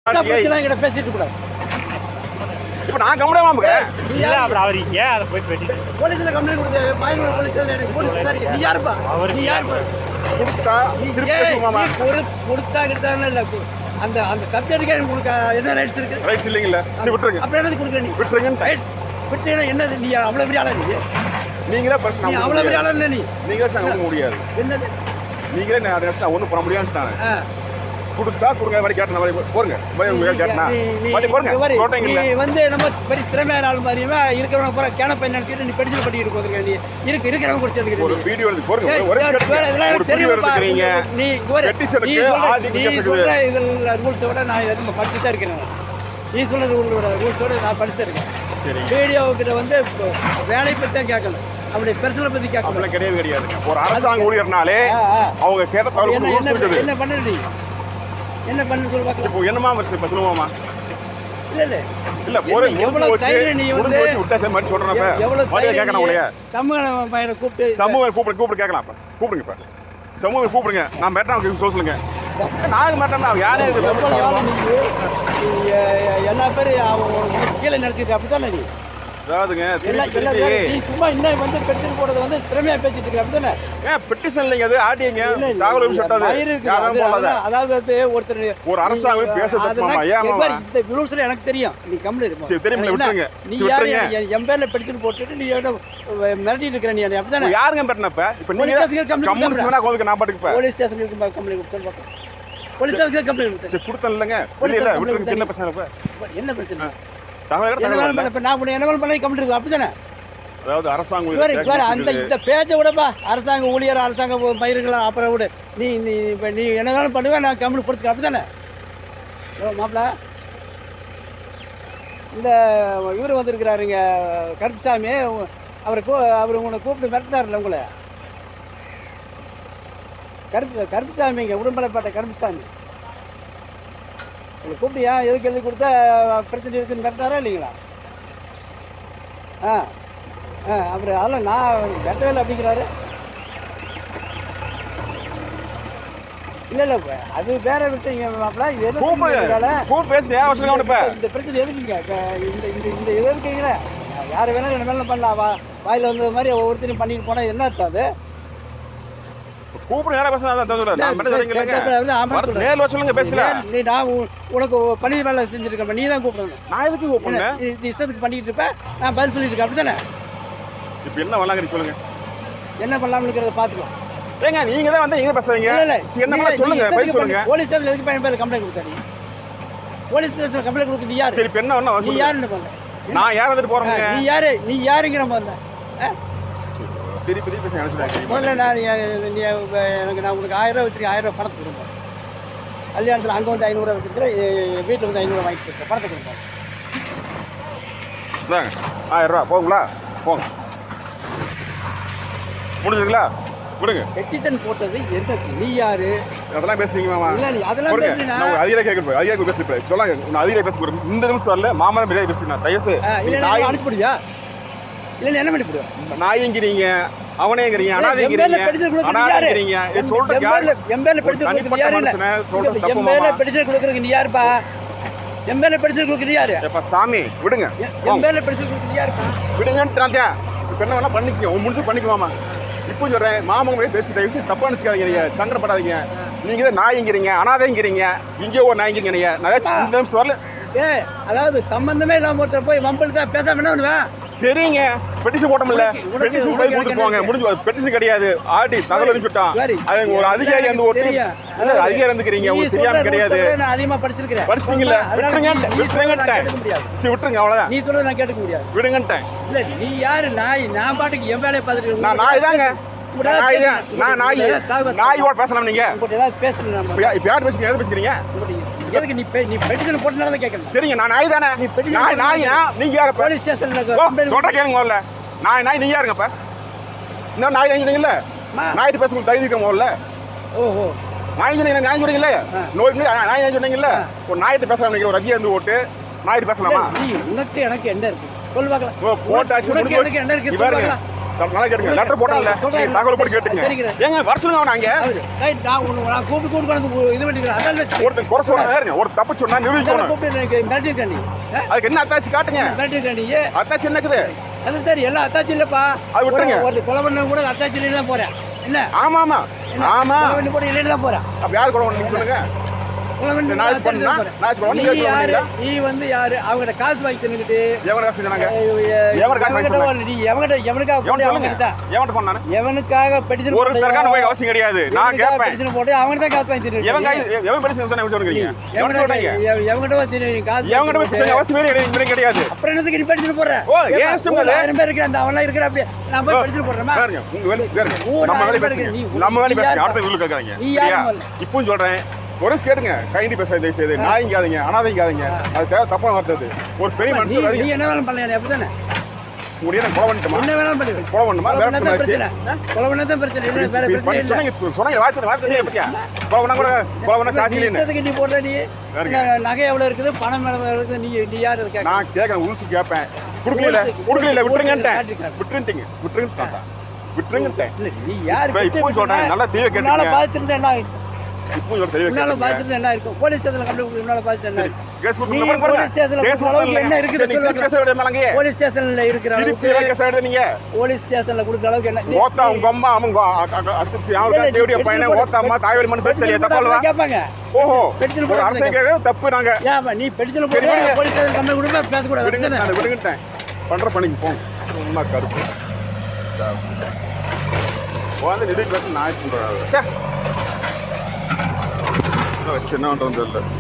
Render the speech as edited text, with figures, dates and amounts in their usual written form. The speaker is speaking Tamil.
பேசிட்டு கூடாது. இப்ப நான் கம்ப்ளைண்ட் வாங்குறேன். இல்ல அப்படி அவர் ஏன் அத போய் பேட்டி போலீஸ்ல கம்ப்ளைண்ட் கொடுத்து மாயனூர் போலீஸ் ஸ்டேஷன் போலீஸ் நீ யாருப்பா? நீ யாருப்பா? கொடுத்தா திருப்பி பேசுவாமா? கொடுத்தா கிட்டானே இல்ல. அந்த அந்த சப்ஜெக்ட்டுக்கு உங்களுக்கு என்ன ரைட்ஸ் இருக்கு? ரைட்ஸ் இல்லீங்கல. சரி விட்டுருங்க. அப்ப என்னது கொடுக்குற நீ? விட்டுருங்க. ரைட். விட்டுனா என்னது நீ அவ்வளவு பெரிய ஆளா நீ? நீங்களே பிரச்சனை. நீ அவ்வளவு பெரிய ஆளா நீ? நீங்களே சங்க முடியாது. என்னது? நீங்களே நான் பிரச்சனை ஒண்ணும் பண்ண முடியாதுட்டானே. கொடுத்தா கொடுங்க வரி கேட்டன வரி போறங்க. வரி கேட்டனா. வரி போறங்க. கோட்டைங்கல. நீ வந்து நம்ம பெரிய திறமையான ஆள் மாதிரியே இருக்கிறவங்க பூரா கேனப்பை நினைச்சிட்டு நீ படிச்சு படிக்கிட்டு போறீங்க. நீ இருக்கிறவங்க கூட சேர்ந்துக்கிட்டு ஒரு வீடியோ எடுத்து போறங்க. ஒரே வீடியோ எடுத்துக்கறீங்க. நீ சொல்ற இதெல்லாம் ரூல்ஸோட நான் எதுவும் படிச்சு தான் இருக்கேன். நீ சொல்ற ரூல்ஸோட நான் படிச்சிருக்கேன். சரி. வீடியோ கிட்ட வந்து வேலை பத்தி தான் கேட்கணும். அப்படி பெர்சனல் பத்தி கேட்கணும். அப்படி கிடையாதுங்க. ஒரு அரசாங்க ஊழியர்னாலே அவங்க கேட்ட தகவல் ரூல்ஸ் இருக்குது. என்ன பண்ணுறீ? என்ன பண்ணு சொல்ல பார்க்கலாம். இப்போ என்னமா வருஷம் சொல்லுவாமா? இல்ல போற எவ்வளவு தைரியம் நீ வந்து விட்டாசே மாதிரி சொல்றனப்ப வழியா கேட்கணும் உளைய சமூக பையனை கூப்பிட்டு சமூக கூப்பிடு கேட்கலாம். அப்ப கூப்பிடுங்க. இப்ப சமூக கூப்பிடுங்க. நான் மேட்டா சொல்லுங்க. நாங்க மேட்டா யாரே எல்லா பேரும் கீழே நடத்திட்டு அப்படித்தானே நீ? அதாவதுங்க நீ சும்மா இன்னும் வந்து பெட்டிஷன் போடுறது வந்து திறமையா பேசிட்டு இருக்க அப்படித்தானே? ஏன் பெட்டிஷன் இல்லைங்க, அது ஆடிங்க தகவல் சொல்லாது. அதாவது ஒருத்தர் ஒரு அரசாங்கம் பேசுறது இந்த ரூல்ஸ்ல எனக்கு தெரியும். நீ கம்ப்ளைண்ட் தெரியுமா? விட்டுருங்க. நீ யாரு என் பேர்ல பெட்டிஷன் போட்டுட்டு நீ மிரட்டிட்டு இருக்கிற நீ அப்படித்தானே? யாருங்க பெட்டினப்ப? இப்ப நீங்க கம்யூனிஸ்ட்னா கோதுக்கு நான் பாட்டுக்கு போலீஸ் ஸ்டேஷனுக்கு கம்ப்ளைண்ட் கொடுத்து பார்ப்போம். போலீஸ் ஸ்டேஷனுக்கு கம்ப்ளைண்ட் கொடுத்து கொடுத்தேன் இல்லங்க. இல்ல விட்டுருங்க. என்ன பிரச்சனை? என்ன பிரச்சனை? அப்படித்தானே? அதாவது அரசாங்க இந்த பேச்சை விடப்பா. அரசாங்க ஊழியர் அரசாங்க பயிர்களா அப்புறம் விடு. நீ நீ என்ன வேணும் பண்ணுவேன். நான் கம்ப்ளைண்ட் கொடுத்துக்க அப்படித்தானே? மாப்பிள்ள இந்த இவர் வந்திருக்கிறாருங்க கருப்புசாமி. அவர் உங்களை கூப்பிட்டு மிரட்டினார்ல உங்களை. கருப்புசாமிங்க உடம்பலப்பட்ட கருப்புசாமி உங்களை கூப்பிட்டு ஏன் எதுக்கு எழுதி கொடுத்தா பிரச்சனை இருக்குன்னு மிரட்டாரா இல்லைங்களா? அப்புறம் அதெல்லாம் நான் வெட்டவே இல்லை அப்படிங்கிறாரு. இல்லை அது வேற விஷயங்க மாப்பிள்ள. இது இந்த பிரச்சனை எதுக்குங்க? இந்த இது இருக்குங்களே யார் வேணாலும் என்ன மேலே பண்ணலாம். வாயில் வந்தது மாதிரி ஒவ்வொருத்தரையும் பண்ணிட்டு போனால் என்ன அர்த்தம்? அது உனக்கு பணி வேலை செஞ்சிருக்க நீ தான் கூப்பிடணும். நான் எதுக்கு கூப்பிடுறேன்? இஷ்டத்துக்கு பண்ணிட்டு இருப்பேன். நான் பதில் சொல்லிட்டு இருக்கேன் அப்படித்தானே? இப்ப என்ன பண்ணலாம் சொல்லுங்க. என்ன பண்ணலாம்னு இருக்கிறத பாத்துக்கலாம். ஏங்க நீங்க தான் வந்து இங்க பேசுறீங்க. என்ன சொல்லுங்க பதில் சொல்லுங்க. போலீஸ் ஸ்டேஷன்ல எதுக்கு பையன் பேர் கம்ப்ளைண்ட் கொடுத்தாடி? போலீஸ் ஸ்டேஷன்ல கம்ப்ளைண்ட் கொடுத்து நீ யார்? சரி இப்ப என்ன நீ யாருன்னு பண்ணல. நான் யார வந்துட்டு போறேன்? நீ யாருங்கிற முதல்ல திருப்பி பேசுறேன். முதல்ல நான் எனக்கு நான் உங்களுக்கு 1000 ரூபா வச்சிருக்கேன். 1000 ரூபா பணத்தை கொடுப்பேன். கல்யாணத்தில் அங்கே வந்து 500 ரூபா வச்சுருக்கிறேன். வீட்டில் வந்து 500 ரூபா வாங்கிட்டு இருக்கேன். பணத்தை கொடுப்பேன். 1000 ரூபா போங்களா? போங்க. முடிஞ்சுங்களா? விடுங்க. பெட்டிஷன் போட்டது என்ன? நீ யாரு? அதெல்லாம் பேசுவீங்க மாமா? இல்ல நீ அதெல்லாம் பேசுறீங்க. நான் அதிகமா கேக்குறேன். அதிகமா பேசுறேன். சொல்லுங்க. நான் அதிகமா பேச போறேன். இந்த நிமிஷம் வரல மாமா தான் பெரிய பேசுறேன். தயசு இல்ல அனுப்பி போடுவியா? இல்ல என்ன பண்ணி போடுவா? நாயங்கிறீங்க, அவனேங்கறீங்க, அனாதைங்கறீங்க, அனாதைங்கறீங்க. இது சொல்றது யாரு? எம்பேல பெட்டிஷன் கொடுக்குறது யாரு? எம்பேல பெட்டிஷன் கொடுக்குறது நீ யாருப்பா? எம்பேல பெட்டிஷன் கொடுக்குறது யாரு? எப்ப சாமி விடுங்க. எம்பேல பெட்டிஷன் கொடுக்குறது யாருப்பா? விடுங்கன்றாங்க. இப்ப என்ன வேணா பண்ணிக்கோ. முடிஞ்சு பண்ணிக்குவாமா? இப்போ சொல்றேன் மாமா கூட பேசி தயவு தப்பா நினைச்சுக்காதீங்க. சங்கடப்படாதீங்க. நீங்க தான் நாயங்கிறீங்க, அனாதைங்கறீங்க, இங்கே ஒரு நாயங்கிறீங்க. நான் வரல. அதாவது சம்பந்தமே இல்லாம ஒருத்தர் போய் வம்பளுத்தா பேசாம என்ன பண்ணுவேன்? சரிங்க. பெட்டிஷன் போட்டோம்ல. பெட்டிஷன் போய் கொடுத்து போங்க. முடிஞ்சு பெட்டிஷன் கிடையாது. ஆடி தகவல் அனுப்பிட்டான். அது ஒரு அதிகாரி வந்து ஒரு அதிகாரி வந்துக்கிறீங்க. ஒரு தெரியாம கிடையாது. நான் அதிகமா படிச்சிருக்கேன். படிச்சீங்கல. விட்டுருங்கட்டேன். சரி விட்டுருங்க அவ்வளவுதான். நீ சொல்றது நான் கேட்க முடியாது. விடுங்கட்டேன். இல்ல நீ யாரு? நான் பாட்டுக்கு என் வேலையை பார்த்துட்டு நான் நாய் தாங்க. நாயோட பேசலாம். நீங்க ஏதாவது பேசணும். இப்ப யார் பேசுறீங்க? எது பேசுறீங்க? எதுக்கு நீ பெட்டிஷன் போட்டனால தான் கேட்கறேன். சரிங்க. நான் நாய் தானே. நீ பெட்டிஷன் நாய் நீங்க யாரு? போலீஸ் ஸ்டேஷன்ல சொல்ற கேளுங்க முதல்ல. நாய் நீங்க யாருங்கப்ப? இன்னும் நாய் நீங்கல்ல. நாயிட்டு பேச உங்களுக்கு தைரியம் முதல்ல. ஓஹோ நாய் சொன்னீங்க. நாய் சொல்றீங்கல்ல. நாய் சொன்னீங்கல்ல. ஒரு நாயிட்டு பேசலாம். நீங்க ஒரு அதிகாரி வந்து ஓட்டு நாயிட்டு பேசலாமா? உனக்கு எனக்கு என்ன இருக்கு சொல்லு பார்க்கலாம். போட்டாச்சு. உனக்கு எனக்கு என்ன இருக்கு சொல்லு பார்க்கலாம். நல்லா கேட்டுங்க லெட்டர் போடல தகவல் போட்டு கேட்டுங்க ஏங்க வர சொல்லுங்க அவன் அங்க ரைட் நான் கூப்பிட்டு வந்து இது பண்ணிக்கிறேன் அதான் ஒருத்தன் குறை சொல்றாரு ஒரு தப்பு சொன்னா நிரூபிக்கணும் கூப்பிட்டு மிரட்டிருக்கா நீ அதுக்கு என்ன அத்தாச்சி காட்டுங்க மிரட்டிருக்கா நீ அத்தாச்சி என்னக்குது அது சரி எல்லாம் அத்தாச்சி இல்லப்பா அது விட்டுருங்க. ஒரு கொலை பண்ண கூட அத்தாச்சி இல்லைன்னு தான் போறேன் என்ன ஆமா ஆமா ஆமா கொலை பண்ணி போட இல்லைன்னு தான் போறேன் அப்ப யார் கொலை பண்ணி சொல்லுங்க கொலை பண்ணி நாளைக்கு பண்ணா நாளைக்கு பண்ணி நீ யாரு நீ வந்து யாரு அவங்ககிட்ட காசு வாங்கி தின்னுக்கிட்டு எவன காசு சொன்னாங்க எவன காசு வாங்கி சொன்னாங்க நீ எவனுக்காக போட்டு அவங்ககிட்ட எவன்ட்ட பண்ணானே எவனுக்காக பெட்டிஷன் ஒரு தரக்கான போய் அவசியம் கிடையாது நான் கேட்பேன் பெட்டிஷன் போட்டு அவங்ககிட்ட தான் காசு வாங்கி தின்னு எவன் பெட்டிஷன் சொன்னா சொல்றீங்க எவன்ட்ட சொல்றீங்க எவன்கிட்ட வந்து தின்னு காசு எவன்ட்ட பெட்டிஷன் அவசியமே கிடையாது அப்புறம் என்னதுக்கு நீ பெட்டிஷன் போற ஓ ஏன் இஷ்டம் இல்ல 1000 பேர் இருக்கு அந்த அவன்லாம் இருக்கிற அப்படியே நான் போய் பெட்டிஷன் போடுறேமா பாருங்க உங்க வேலை பாருங்க நம்ம வேலை பேசுங்க நம்ம வேலை பேசுங்க அடுத்த வீட்டுல கேக்குறீங்க நீ யாரு இப்போ சொல்றேன் ஒரு கேட்டுங்க கைண்டி பேசாதீங்க செய்து நாய்ங்காதீங்க அனாதைங்காதீங்க அது தேவை தப்பா வார்த்தது ஒரு பெரிய மனுஷன் நீ என்ன வேணும் பண்ணல அப்படிதானே முடிய நான் கொலை பண்ணிட்டேன் என்ன வேணும் பண்ணு கொலை பண்ணுமா வேற பிரச்சனை கொலை பண்ணதான் பிரச்சனை இல்ல வேற பிரச்சனை இல்ல சொன்னீங்க வார்த்தை பத்தியா கொலை பண்ணா கூட கொலை பண்ணா சாட்சி இல்ல இஷ்டத்துக்கு நீ போடுற நீ நகை எவ்வளவு இருக்குது பணம் எவ்வளவு இருக்குது நீ யாரு இருக்க நான் கேக்குறேன் உருசு கேட்பேன் குடுக்கல விட்டுருங்கன்ட்டேன் விட்டுருங்கன்ட்டேன் இல்ல நீ யாரு இப்போ சொல்றேன் நல்லா தீய என்னால கேட்டுங்க பாத்துட்டு என்ன இப்போ சொல்ற தெளிவா என்னால பாத்துட்டு என்ன இருக்கும் போலீஸ் ஸ்டேஷன்ல கம்ப்ளைண்ட் கொடுத்து என்னால பாத்துட்டு என்ன கேஸ் நீ கொடுத்து போலீஸ் ஸ்டேஷன்ல கேஸ் அளவுக்கு என்ன இருக்குது சொல்லுங்க கேஸ் எடுத்து மலங்க போலீஸ் ஸ்டேஷன்ல இருக்கிற அளவுக்கு திருப்பி கேஸ் எடுத்து நீங்க போலீஸ் ஸ்டேஷன்ல கொடுக்குற அளவுக்கு என்ன ஓத்தா உங்க அம்மா அவங்க அத்துச்சு அவங்க தேவடிய பையனை ஓத்தா அம்மா தாய்வழி மண்ணு பேசலையே தப்பல்வா கேட்பாங்க ஓஹோ பெட்டிஷன் ஒரு அரசு கேக்குறது தப்பு நாங்க ஏன் நீ பெட்டிஷன் போடு போலீஸ் ஸ்டேஷன் கம்ப்ளைண்ட் கொடுத்து பேசக்கூடாது நான் விடுங்கட்டேன் பண்ற பண்ணிக்கு போங்க உண்மை கருப்பு வந்து நிதி பேச நான் சொல்றேன் வச்சு என்ன பண்றது தெரியல